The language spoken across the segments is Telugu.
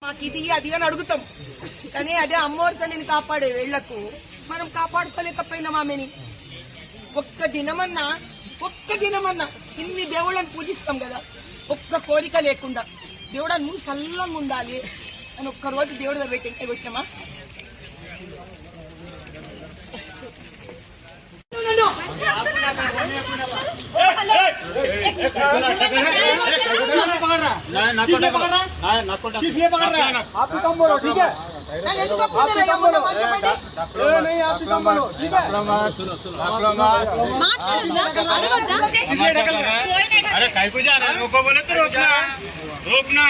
మాకు ఇది అది అని అడుగుతాం, కానీ అదే అమ్మవారి తల్లిని కాపాడే వేళ్లకు మనం కాపాడుకోలేకపోయినాం ఆమెని. ఒక్క దినమన్నా ఇన్ని దేవుళ్ళని పూజిస్తాం కదా, ఒక్క కోరిక లేకుండా దేవుడా నువ్వు సల్లంగా ఉండాలి అని ఒక్కరోజు దేవుడి దగ్గర పెట్టి పెట్టినామా? अरे काय को जा रहा है? रोको बोले तो रोकना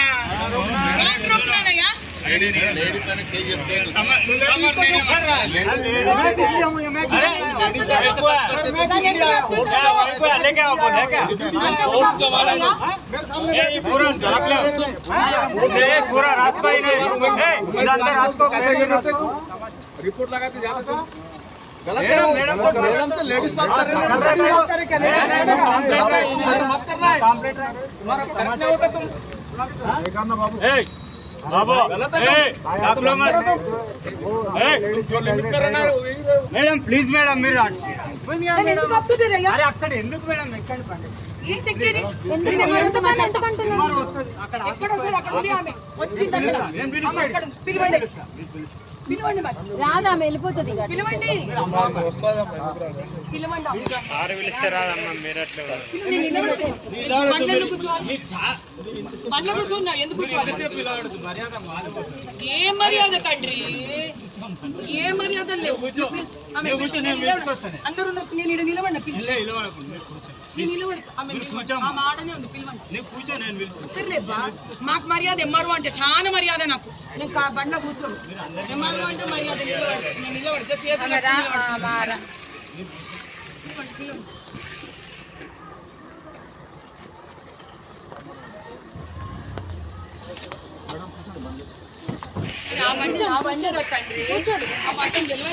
पूरा रास्ता ही नहीं रिपोर्ट लगा के जाना था। मैडम तो लेडीज बात कर रहे तुम्हारा करना होता तुम बाबू మేడం ప్లీజ్ మేడం మీరు అరే అక్కడ ఎందుకు మేడం ఎక్కండి రాదా వెళ్ళిపోతుంది. సార్ పిలిస్తే రాదమ్మా మీరు అట్లా ఏ మర్యాద తండ్రి, ఏ మర్యాద లేవు. అందరూ నేను నిలబడి ఆడనే ఉంది పిలవండి. మాకు మర్యాద ఎమ్మారు అంటే చాలా మర్యాద. నాకు నేను బండ్ల కూర్చోను. ఎమ్మారు అంటే మర్యాద నేను నిలబడితే ఆ బండి తండ్రి ఆ బండి తెలియదు.